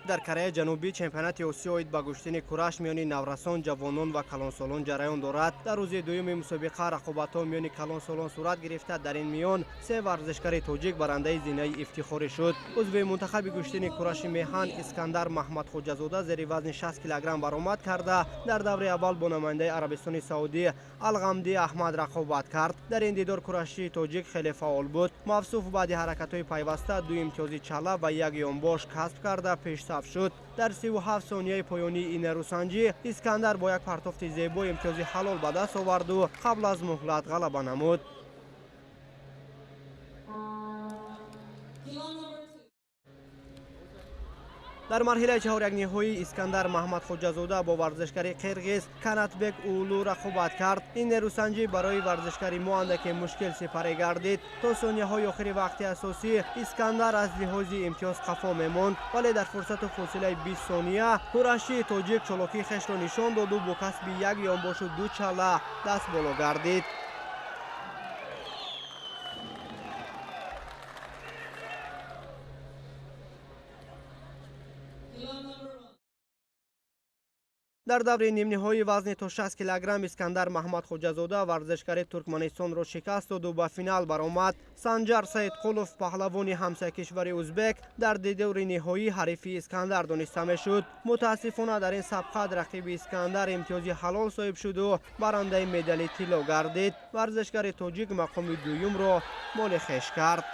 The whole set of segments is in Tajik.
дар Кореяи Ҷанубӣ чемпионати Осиё ба гӯштини кураш миёни наврасон, ҷавонон ва калонсолон ҷараён дорад. Дар рӯзи дуюми мусобиқа рақобатҳо миёни калонсолон сурат гирифта. Дар ин миён се варзишгари тоҷик барандаи зинаи ифтихорӣ шуд. Узви мунтахаби гӯштини кураши меҳан Искандар Маҳмадхоҷазода зери вазни 60 кг баромад карда, дар даври аввал бо намояндаи Арабистони Саудӣ Алғамди Аҳмад рақобат кард. Дар ин дидор курашии тоҷик хеле фаъол буд. Мавсуф баъди ҳаракатҳои пайваста 2 имтиёзи чала ва 1 ёнбош касб карда пешсаф шуд. Дар 37 сонияи поёнии ин нерӯсанҷӣ Искандар бо як партофти зебо имтиёзи ҳалол ба даст оварду қабл аз муҳлат ғалаба намуд. дар марҳилаи чаҳор якниҳоӣ Искандар Маҳмадхоҷазода бо варзишгари қирғиз Канатбек Уулу рақобат кард. Ин нерӯсанҷӣ барои варзишгари мо андаке мушкил сипарӣ гардид. То сонияҳои охири вақти асосӣ Искандар аз лиҳози имтиёз қафо мемонд, вале дар фурсату фосилаи 20 сония курашии тоҷик чолокии хешро нишон доду бо касби 1 ёнбошу 2 чала даст боло гардид. дар даври нимниҳоӣ вазни то 60 кг Искандар Маҳмадхоҷазода варзишгари Туркманистонро шикаст доду ба финал баромад. Санҷар Саидқулов, паҳлавони ҳамсайкишвари узбек, дар дидори ниҳоӣ ҳарифи Искандар дониста мешуд. мутаассифона дар ин сабқат рақиби Искандар имтиёзи ҳалол соҳиб шуду барандаи медали тилло гардид. варзишгари тоҷик мақоми дуюмро моли хеш кард.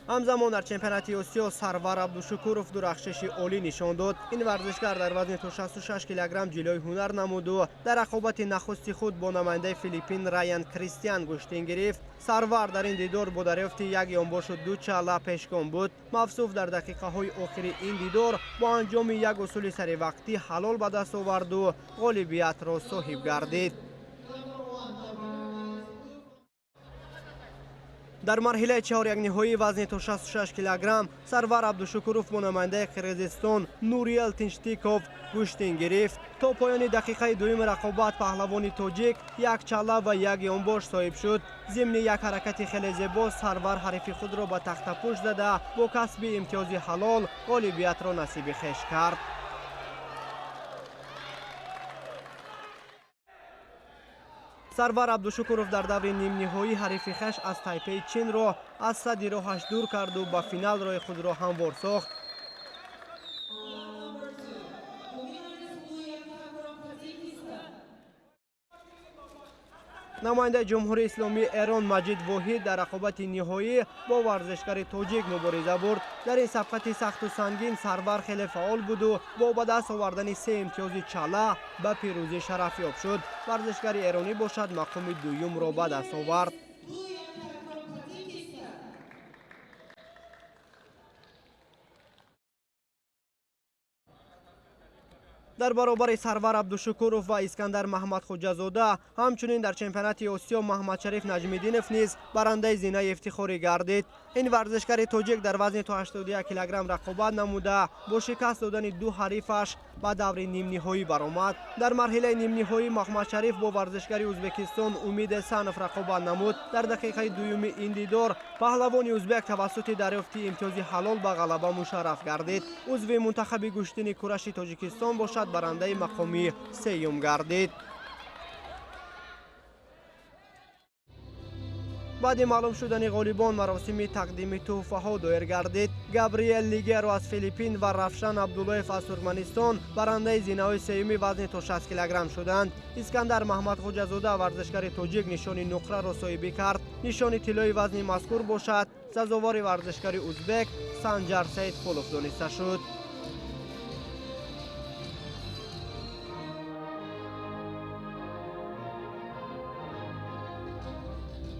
ҳамзамон дар чемпионати Осиё Сарвар Абдушукуров дурахшиши олӣ нишон дод. ин варзишгар дар вазни то 66 кг ҷилои ҳунар намуду дар рақобати нахусти худ бо намояндаи Филиппин Раян Кристиан гӯштин гирифт. Сарвар дар ин дидор бо дарёфти 1 ёнбошу 2 чала пешгом буд. Мавсуф дар дақиқаҳои охири ин дидор бо анҷоми як усули саривақтӣ ҳалол ба даст оварду ғолибиятро соҳиб гардид. дар марҳилаи чаҳор якниҳоӣ вазни то 66 кг Сарвар Абдушукуров бо намояндаи Қирғизистон Нуриел Тинштиков гӯштин гирифт. то поёни дақиқаи дуюми рақобат паҳлавони тоҷик 1 чала ва 1 ёнбош соҳиб шуд. зимни як ҳаракати хеле зебо Сарвар ҳарифи худро ба тахтапӯш зада бо касби имтиёзи ҳалол ғолибиятро насиби хеш кард. Сарвар Абдушукуров дар даври нимниҳоӣ ҳарифи хеш аз Тайпеи Чинро аз садди роҳаш дур карду ба финал роҳи худро ҳамвор сохт. намояндаи ҷумҳурии исломии Эрон Маҷид Воҳид дар рақобати ниҳоӣ бо варзишгари тоҷик мубориза бурд. дар ин сабқати сахту сангин Сарвар хеле фаъол буду бо ба даст овардани 3 имтиёзи чала ба пирӯзӣ шарафёб шуд. варзишгари эронӣ бошад мақоми дуюмро ба даст овард. дар баробари Сарвар Абдушукуров ва Искандар Маҳмадхоҷазода ҳамчунин дар чемпионати Осиё Маҳмадшариф Наҷмиддинов низ барандаи зинаи ифтихорӣ гардид. ин варзишгари тоҷик дар вазни то 81 кг рақобат намуда бо шикаст додани 2 ҳарифаш ба даври нимниҳоӣ баромад. дар марҳилаи нимниҳоӣ Маҳмадшариф бо варзишгари Узбекистон Умид Эсанов рақобат намуд. дар дақиқаи дуюми ин дидор паҳлавони узбек тавассути дарёфти имтиёзи ҳалол ба ғалаба мушарраф гардид. узви мунтахаби гӯштини кураши Тоҷикистон бошад барандаи мақоми сеюм гардид. баъди маълум шудани ғолибон маросими тақдими тӯҳфаҳо доир гардид. Габриел Лигеро аз Филиппин ва Равшан Абдуллоев аз Туркманистон барандаи зинаҳои сеюми вазни то 60 кг шуданд. Искандар Маҳмадхоҷазода варзишгари тоҷик нишони нуқраро соҳибӣ кард. нишони тиллои вазни мазкур бошад сазовори варзишгари узбек Санҷар Саидқулов дониста шуд.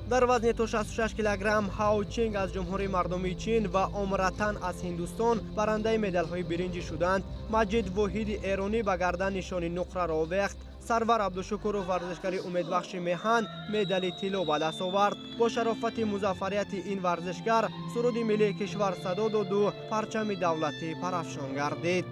дар вазни то 66 кг Ҳао Чинг аз ҷумҳурии мардумии Чин ва Омратан аз Ҳиндустон барандаи медалҳои биринҷӣ шуданд. Маҷид Воҳиди эронӣ ба гардан нишони нуқраро овехт. Сарвар Абдушукуров варзишгари умедбахши меҳан медали тилло ба даст овард. бо шарофати музаффарияти ин варзишгар суруди миллии кишвар садо доду парчами давлатӣ парафшон гардид.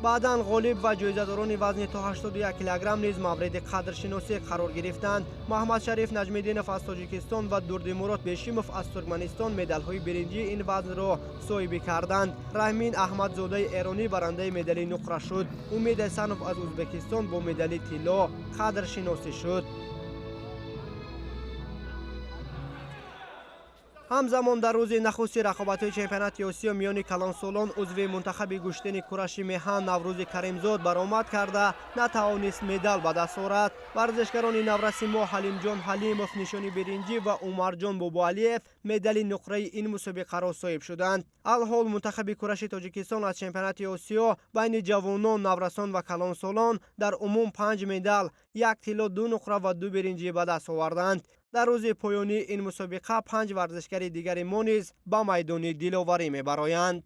баъдан ғолиб ва ҷоизадорони вазни то 81 килограмм низ мавриди қадршиносӣ қарор гирифтанд. Маҳмадшариф Наҷмиддинов аз Тоҷикистон ва Дурдимурод Бешимов аз Туркманистон медалҳои биринҷии ин вазнро соҳибӣ карданд. Раҳмин Аҳмадзодаи эронӣ барандаи медали нуқра шуд. Умед Эҳсанов аз Узбекистон бо медали тилло қадршиносӣ шуд. ҳамзамон дар рӯзи нахусти рақобатҳои чемпионати Осиё миёни калонсолон узви мунтахаби гӯштани кураши меҳан Наврӯзи Каримзод баромад карда натавонист медал ба даст орад. Варзишгарони навраси мо Ҳалимҷон Ҳалимов нишони биринҷӣ ва Умарҷон Бобуалиев медали нуқраи ин мусобиқаро соҳиб шуданд. алҳол мунтахаби кураши Тоҷикистон аз чемпионати Осиё байни ҷавонон, наврасон ва калонсолон дар умум 5 медал, 1 тилло, 2 нуқра ва 2 биринҷӣ ба даст оварданд. дар рӯзи поёнии ин мусобиқа 5 варзишгари дигари мо низ ба майдони диловарӣ мебароянд.